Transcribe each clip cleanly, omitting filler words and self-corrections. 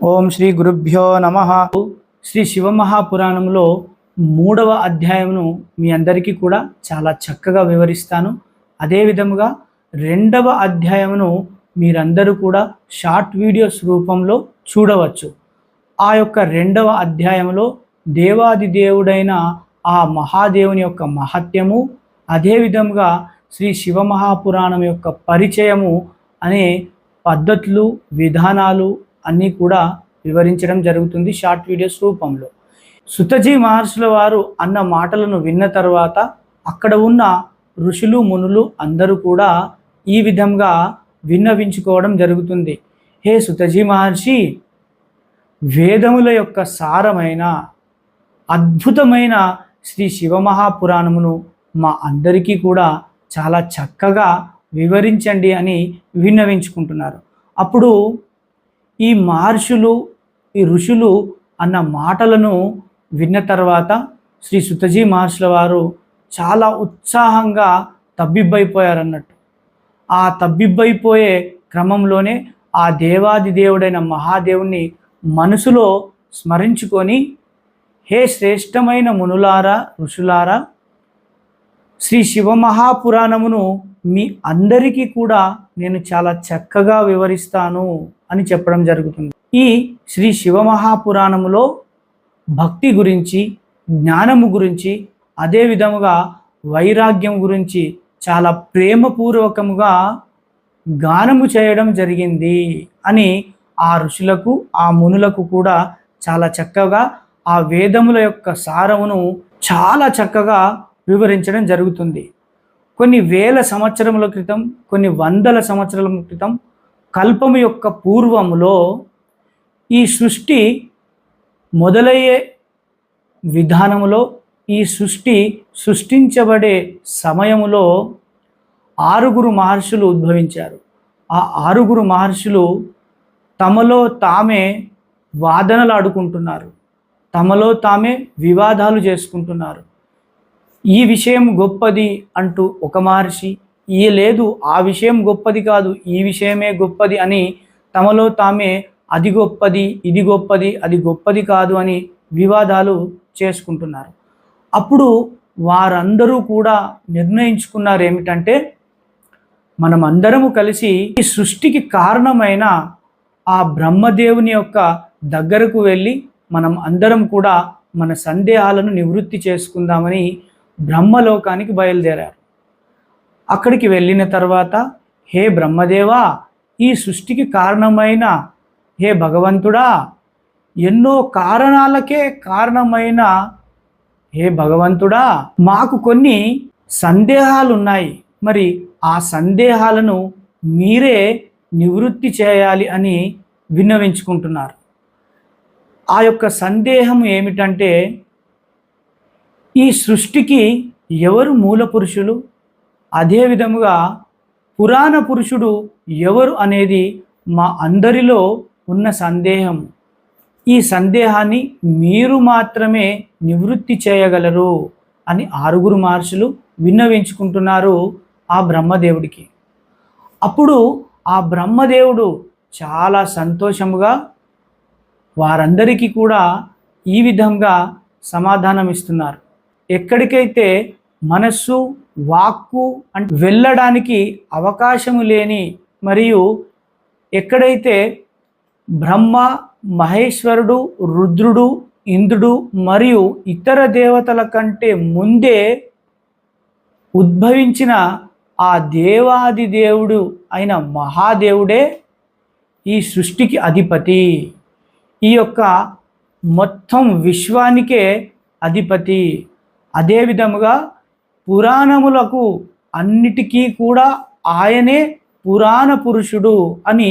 ఓం శ్రీ గురుభ్యో నమః. శ్రీ శివమహాపురాణంలో 3వ అధ్యాయమును మీ అందరికీ కూడా చాలా చక్కగా వివరిస్తాను. అదే విధముగా 2వ అధ్యాయమును మీరందరూ కూడా షార్ట్ వీడియోస్ రూపంలో చూడవచ్చు. ఆ యొక్క 2వ అధ్యాయంలో దేవాది దేవుడైన ఆ మహాదేవుని యొక్క మహత్యము, అదే విధముగా శ్రీ శివమహాపురాణం యొక్క పరిచయము అనే పద్ధతులు, విధానాలు అన్నీ కూడా వివరించడం జరుగుతుంది షార్ట్ వీడియోస్ రూపంలో. సుతజీ మహర్షుల వారు అన్న మాటలను విన్న తర్వాత అక్కడ ఉన్న ఋషులు, మునులు అందరూ కూడా ఈ విధంగా విన్నవించుకోవడం జరుగుతుంది. హే సుతజీ మహర్షి, వేదముల యొక్క సారమైన అద్భుతమైన శ్రీ శివమహాపురాణమును మా అందరికీ కూడా చాలా చక్కగా వివరించండి అని విన్నవించుకుంటున్నారు. అప్పుడు ఈ మహర్షులు, ఈ ఋషులు అన్న మాటలను విన్న తర్వాత శ్రీ సుతజీ మహర్షుల వారు చాలా ఉత్సాహంగా తబ్బిబ్బైపోయారన్నట్టు. ఆ తబ్బిబ్బైపోయే క్రమంలోనే ఆ దేవాది దేవుడైన మహాదేవుని మనసులో స్మరించుకొని, హే శ్రేష్టమైన మునులారా, ఋషులారా, శ్రీ శివమహాపురాణమును మీ అందరికీ కూడా నేను చాలా చక్కగా వివరిస్తాను అని చెప్పడం జరుగుతుంది. ఈ శ్రీ శివమహాపురాణములో భక్తి గురించి, జ్ఞానము గురించి, అదే విధముగా వైరాగ్యం గురించి చాలా ప్రేమపూర్వకముగా గానము చేయడం జరిగింది అని ఆ ఋషులకు, ఆ మునులకు కూడా చాలా చక్కగా ఆ వేదముల యొక్క సారమును చాలా చక్కగా వివరించడం జరుగుతుంది. కొన్ని వేల సంవత్సరముల క్రితం, కొన్ని వందల సంవత్సరాల క్రితం, కల్పము యొక్క పూర్వములో ఈ సృష్టి మొదలయ్యే విధానములో, ఈ సృష్టించబడే సమయములో 6 మహర్షులు ఉద్భవించారు. ఆ 6 మహర్షులు తమలో తామే వాదనలు ఆడుకుంటున్నారు, తమలో తామే వివాదాలు చేసుకుంటున్నారు. ఈ విషయం గొప్పది అంటూ ఒక మహర్షి, ఈ లేదు ఆ విషయం గొప్పది కాదు, ఈ విషయమే గొప్పది అని తమలో తామే అది గొప్పది, ఇది గొప్పది, అది గొప్పది కాదు అని వివాదాలు చేసుకుంటున్నారు. అప్పుడు వారందరూ కూడా నిర్ణయించుకున్నారు ఏమిటంటే, మనం అందరము కలిసి ఈ సృష్టికి కారణమైన ఆ బ్రహ్మదేవుని యొక్క దగ్గరకు వెళ్ళి మనం అందరం కూడా మన సందేహాలను నివృత్తి చేసుకుందామని బ్రహ్మలోకానికి బయలుదేరారు. అక్కడికి వెళ్ళిన తర్వాత, హే బ్రహ్మదేవా, ఈ సృష్టికి కారణమైన హే భగవంతుడా, ఎన్నో కారణాలకే కారణమైన హే భగవంతుడా, మాకు కొన్ని సందేహాలు ఉన్నాయి, మరి ఆ సందేహాలను మీరే నివృత్తి చేయాలి అని విన్నవించుకుంటున్నారు. ఆ యొక్క సందేహం ఏమిటంటే, ఈ సృష్టికి ఎవరు మూల పురుషులు, అదే విధముగా పురాణ పురుషుడు ఎవరు అనేది మా అందరిలో ఉన్న సందేహం. ఈ సందేహాన్ని మీరు మాత్రమే నివృత్తి చేయగలరు అని 6 మహర్షులు విన్నవించుకుంటున్నారు ఆ బ్రహ్మదేవుడికి. అప్పుడు ఆ బ్రహ్మదేవుడు చాలా సంతోషముగా వారందరికీ కూడా ఈ విధంగా సమాధానం ఇస్తున్నారు. ఎక్కడికైతే మనస్సు, వాక్కు అంటే వెళ్ళడానికి అవకాశము లేని, మరియు ఎక్కడైతే బ్రహ్మ, మహేశ్వరుడు, రుద్రుడు, ఇంద్రుడు మరియు ఇతర దేవతల కంటే ముందే ఉద్భవించిన ఆ దేవాది దేవుడు అయిన మహాదేవుడే ఈ సృష్టికి అధిపతి, ఈ యొక్క మొత్తం విశ్వానికే అధిపతి. అదే విధముగా పురాణములకు అన్నిటికీ కూడా ఆయనే పురాణ పురుషుడు అని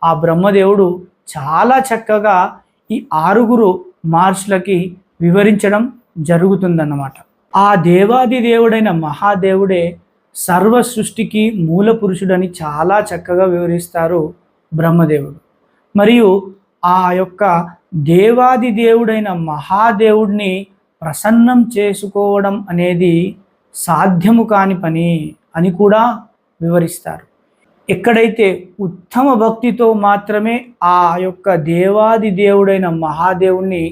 ఆ బ్రహ్మదేవుడు చాలా చక్కగా ఈ 6 మహర్షులకి వివరించడం జరుగుతుందన్నమాట. ఆ దేవాది దేవుడైన మహాదేవుడే సర్వ సృష్టికి మూల పురుషుడని చాలా చక్కగా వివరిస్తారు బ్రహ్మదేవుడు. మరియు ఆ యొక్క దేవాది దేవుడైన మహాదేవుడిని ప్రసన్నం చేసుకోవడం అనేది సాధ్యము కాని పని అని కూడా వివరిస్తారు. ఎక్కడైతే ఉత్తమ భక్తితో మాత్రమే ఆ యొక్క దేవాది దేవుడైన మహాదేవుణ్ణి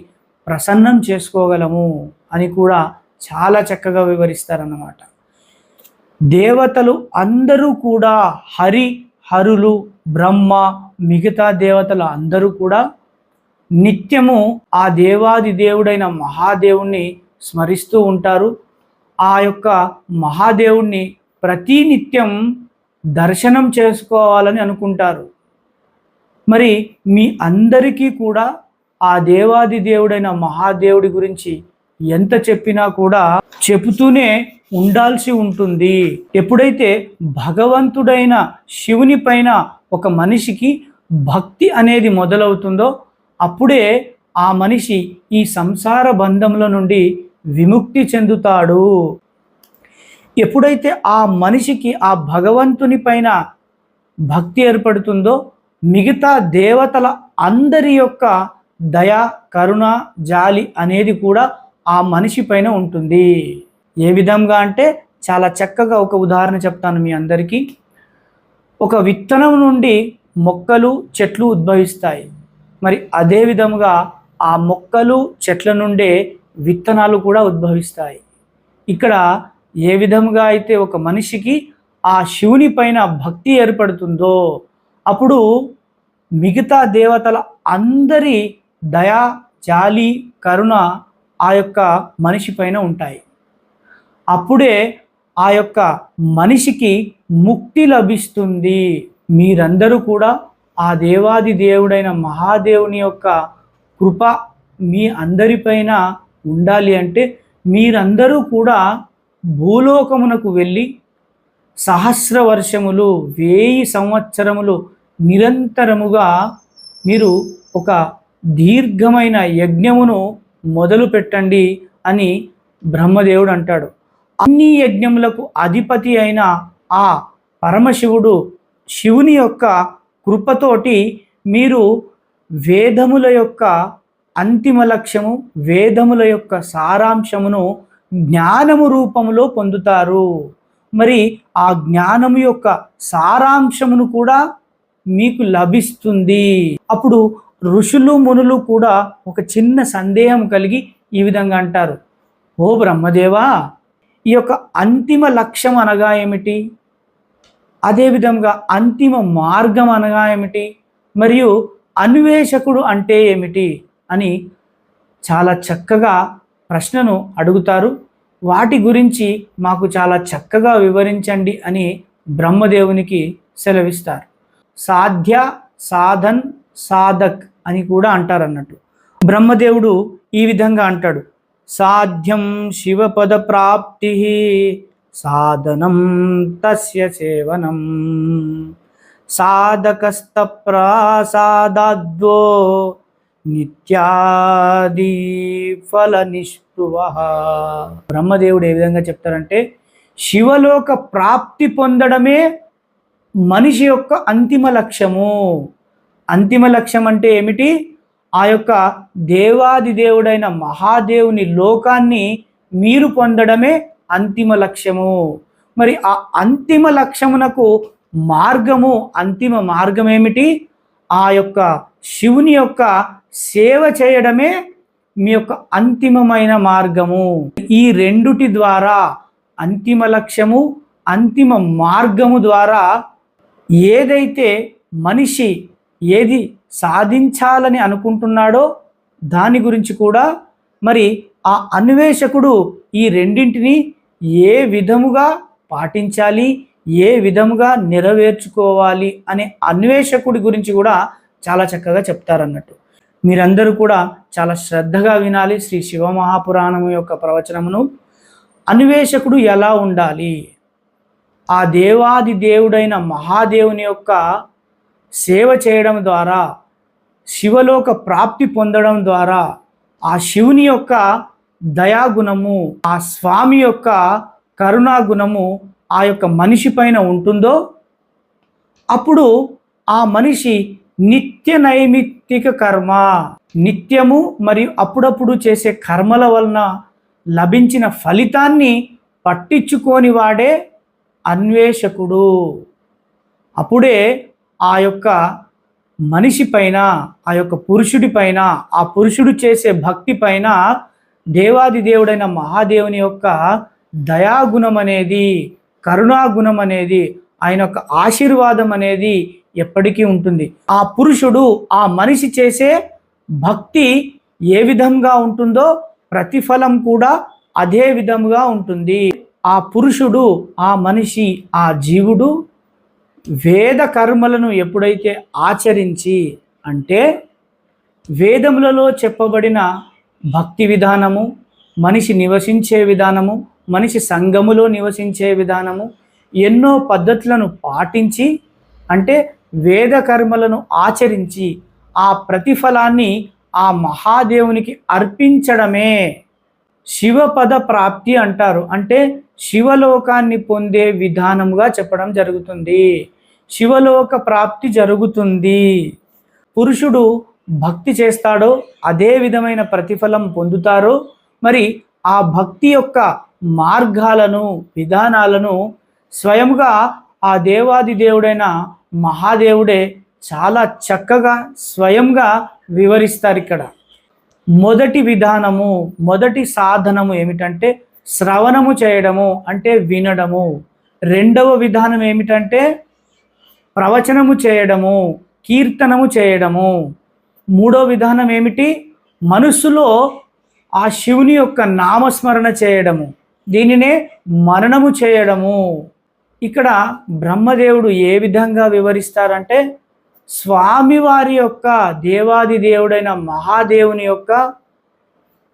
ప్రసన్నం చేసుకోగలము అని కూడా చాలా చక్కగా వివరిస్తారన్నమాట. దేవతలు అందరూ కూడా హరులు, బ్రహ్మ, మిగతా దేవతలు అందరూ కూడా నిత్యము ఆ దేవాది దేవుడైన మహాదేవుణ్ణి స్మరిస్తూ ఉంటారు. ఆ యొక్క మహాదేవుణ్ణి ప్రతినిత్యం దర్శనం చేసుకోవాలని అనుకుంటారు. మరి మీ అందరికీ కూడా ఆ దేవాది దేవుడైన మహాదేవుడి గురించి ఎంత చెప్పినా కూడా చెబుతూనే ఉండాల్సి ఉంటుంది. ఎప్పుడైతే భగవంతుడైన శివుని పైన ఒక మనిషికి భక్తి అనేది మొదలవుతుందో అప్పుడే ఆ మనిషి ఈ సంసార బంధముల నుండి విముక్తి చెందుతాడు. ఎప్పుడైతే ఆ మనిషికి ఆ భగవంతుని పైన భక్తి ఏర్పడుతుందో మిగతా దేవతల అందరి యొక్క దయ, కరుణ, జాలి అనేది కూడా ఆ మనిషి పైన ఉంటుంది. ఏ విధంగా అంటే చాలా చక్కగా ఒక ఉదాహరణ చెప్తాను మీ అందరికీ. ఒక విత్తనం నుండి మొక్కలు, చెట్లు ఉద్భవిస్తాయి. మరి అదే విధముగా ఆ మొక్కలు, చెట్ల నుండే విత్తనాలు కూడా ఉద్భవిస్తాయి. ఇక్కడ ఏ విధముగా అయితే ఒక మనిషికి ఆ శివుని పైన భక్తి ఏర్పడుతుందో అప్పుడు మిగతా దేవతల అందరి దయా, జాలి, కరుణ ఆ యొక్క మనిషి పైన ఉంటాయి. అప్పుడే ఆ యొక్క మనిషికి ముక్తి లభిస్తుంది. మీరందరూ కూడా ఆ దేవాది దేవుడైన మహాదేవుని యొక్క కృప మీ అందరిపైన ఉండాలి అంటే మీరందరూ కూడా భూలోకమునకు వెళ్ళి సహస్ర వర్షములు, 1000 సంవత్సరములు నిరంతరముగా మీరు ఒక దీర్ఘమైన యజ్ఞమును మొదలు పెట్టండి అని బ్రహ్మదేవుడు అంటాడు. అన్ని యజ్ఞములకు అధిపతి అయిన ఆ పరమశివుడు శివుని యొక్క కృపతోటి మీరు వేదముల యొక్క అంతిమ లక్ష్యము, వేదముల యొక్క సారాంశమును జ్ఞానము రూపములో పొందుతారు. మరి ఆ జ్ఞానము యొక్క సారాంశమును కూడా మీకు లభిస్తుంది. అప్పుడు ఋషులు, మునులు కూడా ఒక చిన్న సందేహం కలిగి ఈ విధంగా అంటారు, ఓ బ్రహ్మదేవా, ఈ యొక్క అంతిమ లక్ష్యం అనగా ఏమిటి? అదేవిధంగా అంతిమ మార్గం అనగా ఏమిటి? మరియు అన్వేషకుడు అంటే ఏమిటి అని చాలా చక్కగా ప్రశ్నను అడుగుతారు. వాటి గురించి మాకు చాలా చక్కగా వివరించండి అని బ్రహ్మదేవునికి సెలవిస్తారు. సాధ్య, సాధన్, సాధక్ అని కూడా అంటారు అన్నట్టు. బ్రహ్మదేవుడు ఈ విధంగా అంటాడు, సాధ్యం శివపద ప్రాప్తి, సాధనం తస్య సేవనం, సాధకస్త ప్రసాదాద్వో నిత్యాది ఫల నిష్పృవః. బ్రహ్మదేవుడు ఏ విధంగా చెప్తారంటే శివలోక ప్రాప్తి పొందడమే మనిషి యొక్క అంతిమ లక్ష్యము. అంతిమ లక్ష్యం అంటే ఏమిటి? ఆ యొక్క దేవాది దేవుడైన మహాదేవుని లోకాన్ని మీరు పొందడమే అంతిమ లక్ష్యము. మరి ఆ అంతిమ లక్ష్యమునకు మార్గము, అంతిమ మార్గం ఏమిటి? ఆ యొక్క శివుని యొక్క సేవ చేయడమే మీ యొక్క అంతిమమైన మార్గము. ఈ రెండుటి ద్వారా, అంతిమ లక్ష్యము, అంతిమ మార్గము ద్వారా ఏదైతే మనిషి ఏది సాధించాలని అనుకుంటున్నాడో దాని గురించి కూడా మరి ఆ అన్వేషకుడు ఈ రెండింటిని ఏ విధముగా పాటించాలి, ఏ విధముగా నెరవేర్చుకోవాలి అనే అన్వేషకుడి గురించి కూడా చాలా చక్కగా చెప్తారన్నట్టు. మీరందరూ కూడా చాలా శ్రద్ధగా వినాలి శ్రీ శివమహాపురాణము యొక్క ప్రవచనమును. అన్వేషకుడు ఎలా ఉండాలి? ఆ దేవాది దేవుడైన మహాదేవుని యొక్క సేవ చేయడం ద్వారా, శివలోక ప్రాప్తి పొందడం ద్వారా ఆ శివుని యొక్క దయాగుణము, ఆ స్వామి యొక్క కరుణాగుణము ఆ యొక్క మనిషి పైన ఉంటుందో అప్పుడు ఆ మనిషి నిత్య నైమిత్తిక కర్మ, నిత్యము మరియు అప్పుడప్పుడు చేసే కర్మల వలన లభించిన ఫలితాన్ని పట్టించుకోని వాడే అన్వేషకుడు. అప్పుడే ఆ యొక్క మనిషి పైన, ఆ యొక్క పురుషుడి పైన, ఆ పురుషుడు చేసే భక్తి పైన దేవాది దేవుడైన మహాదేవుని యొక్క దయాగుణం అనేది, కరుణాగుణం అనేది, ఆయన యొక్క ఆశీర్వాదం అనేది ఎప్పటికీ ఉంటుంది. ఆ పురుషుడు, ఆ మనిషి చేసే భక్తి ఏ విధంగా ఉంటుందో ప్రతిఫలం కూడా అదే విధంగా ఉంటుంది. ఆ పురుషుడు, ఆ మనిషి, ఆ జీవుడు వేద కర్మలను ఎప్పుడైతే ఆచరించి, అంటే వేదములలో చెప్పబడిన భక్తి విధానము, మనిషి నివసించే విధానము, మనిషి సంఘములో నివసించే విధానము, ఎన్నో పద్ధతులను పాటించి, అంటే వేద కర్మలను ఆచరించి ఆ ప్రతిఫలాన్ని ఆ మహాదేవునికి అర్పించడమే శివపద ప్రాప్తి అంటారు. అంటే శివలోకాన్ని పొందే విధానముగా చెప్పడం జరుగుతుంది. శివలోక ప్రాప్తి జరుగుతుంది. పురుషుడు భక్తి చేస్తాడో అదే విధమైన ప్రతిఫలం పొందుతారో, మరి ఆ భక్తి యొక్క మార్గాలను, విధానాలను స్వయంగా ఆ దేవాది దేవుడైన మహాదేవుడే చాలా చక్కగా స్వయంగా వివరిస్తారు. ఇక్కడ మొదటి విధానము, మొదటి సాధనము ఏమిటంటే శ్రవణము చేయడము, అంటే వినడము. రెండవ విధానం ఏమిటంటే ప్రవచనము చేయడము, కీర్తనము చేయడము. మూడో విధానం ఏమిటి? మనస్సులో ఆ శివుని యొక్క నామస్మరణ చేయడము, దీనినే మననము చేయడము. ఇక్కడ బ్రహ్మదేవుడు ఏ విధంగా వివరిస్తారంటే స్వామివారి యొక్క, దేవాది దేవుడైన మహాదేవుని యొక్క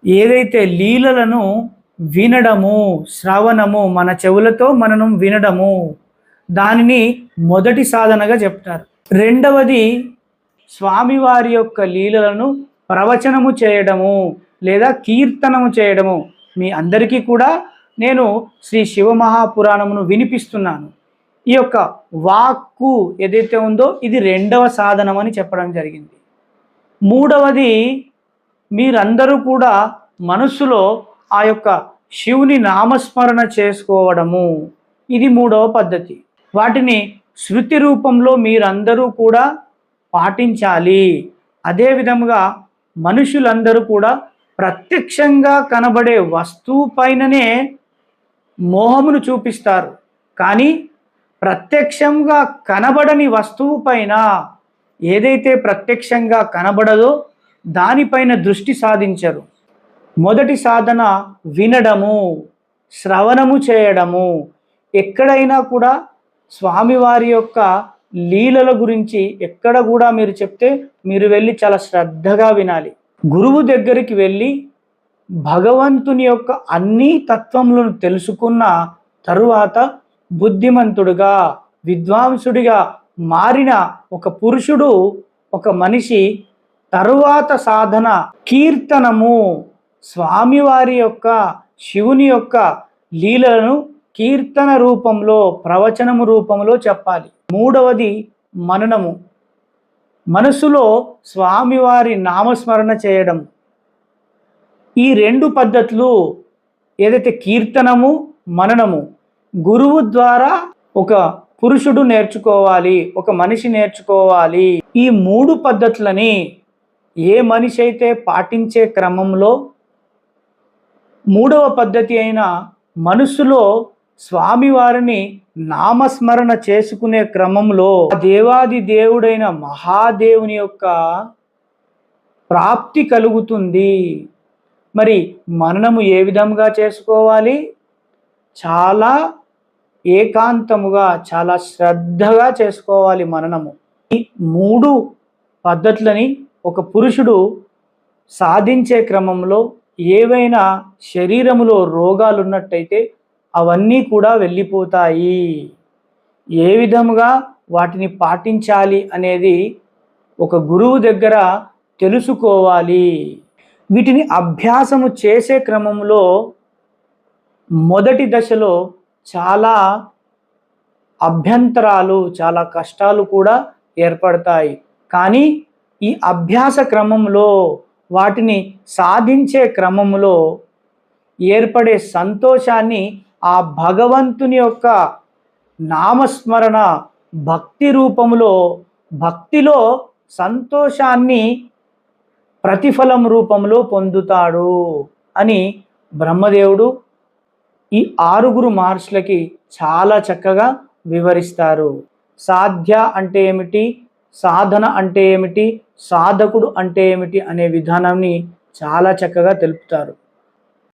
ఏదైతే లీలలను వినడము, శ్రవణము, మన చెవులతో మననం వినడము, దానిని మొదటి సాధనగా చెప్తారు. రెండవది స్వామివారి యొక్క లీలలను ప్రవచనము చేయడము లేదా కీర్తనము చేయడము. మీ అందరికీ కూడా నేను శ్రీ శివమహాపురాణమును వినిపిస్తున్నాను. ఈ యొక్క వాక్కు ఏదైతే ఉందో ఇది రెండవ సాధనం అని చెప్పడం జరిగింది. మూడవది మీరందరూ కూడా మనస్సులో ఆ యొక్క శివుని నామస్మరణ చేసుకోవడము, ఇది మూడవ పద్ధతి. వాటిని శృతి రూపంలో మీరందరూ కూడా పాటించాలి. అదే విధముగా మనుషులందరూ కూడా ప్రత్యక్షంగా కనబడే వస్తువు పైననే మోహమును చూపిస్తారు, కానీ ప్రత్యక్షంగా కనబడని వస్తువు పైన, ఏదైతే ప్రత్యక్షంగా కనబడదో దానిపైన దృష్టి సాధించరు. మొదటి సాధన వినడము, శ్రవణము చేయడము. ఎక్కడైనా కూడా స్వామివారి యొక్క లీలల గురించి ఎక్కడ కూడా మీరు చెప్తే మీరు వెళ్ళి చాలా శ్రద్ధగా వినాలి. గురువు దగ్గరికి వెళ్ళి భగవంతుని యొక్క అన్ని తత్వములను తెలుసుకున్న తరువాత బుద్ధిమంతుడుగా, విద్వాంసుడిగా మారిన ఒక పురుషుడు, ఒక మనిషి తరువాత సాధన కీర్తనము, స్వామివారి యొక్క, శివుని యొక్క లీలలను కీర్తన రూపంలో, ప్రవచనము రూపంలో చెప్పాలి. మూడవది మననము, మనసులో స్వామివారి నామస్మరణ చేయడం. ఈ రెండు పద్ధతులు ఏదైతే కీర్తనము, మననము గురువు ద్వారా ఒక పురుషుడు నేర్చుకోవాలి, ఒక మనిషి నేర్చుకోవాలి. ఈ మూడు పద్ధతులని ఏ మనిషి అయితే పాటించే క్రమంలో మూడవ పద్ధతి అయిన మనసులో స్వామివారిని నామస్మరణ చేసుకునే క్రమంలో దేవాది దేవుడైన మహాదేవుని యొక్క ప్రాప్తి కలుగుతుంది. మరి మననము ఏ విధంగా చేసుకోవాలి? చాలా ఏకాంతముగా, చాలా శ్రద్ధగా చేసుకోవాలి మననము. ఈ మూడు పద్ధతులని ఒక పురుషుడు సాధించే క్రమంలో ఏవైనా శరీరములో రోగాలు ఉన్నట్టయితే అవన్నీ కూడా వెళ్ళిపోతాయి. ఏ విధముగా వాటిని పాటించాలి అనేది ఒక గురువు దగ్గర తెలుసుకోవాలి. వీటిని అభ్యాసము చేసే క్రమంలో మొదటి దశలో చాలా అభ్యంతరాలు, చాలా కష్టాలు కూడా ఏర్పడతాయి. కానీ ఈ అభ్యాస క్రమంలో, వాటిని సాధించే క్రమంలో ఏర్పడే సంతోషాన్ని ఆ భగవంతుని యొక్క నామస్మరణ భక్తి రూపంలో, భక్తిలో సంతోషాన్ని ప్రతిఫలం రూపంలో పొందుతాడు అని బ్రహ్మదేవుడు ఈ 6 మహర్షులకి చాలా చక్కగా వివరిస్తారు. సాధ్య అంటే ఏమిటి, సాధన అంటే ఏమిటి, సాధకుడు అంటే ఏమిటి అనే విధానాన్ని చాలా చక్కగా తెలుపుతారు.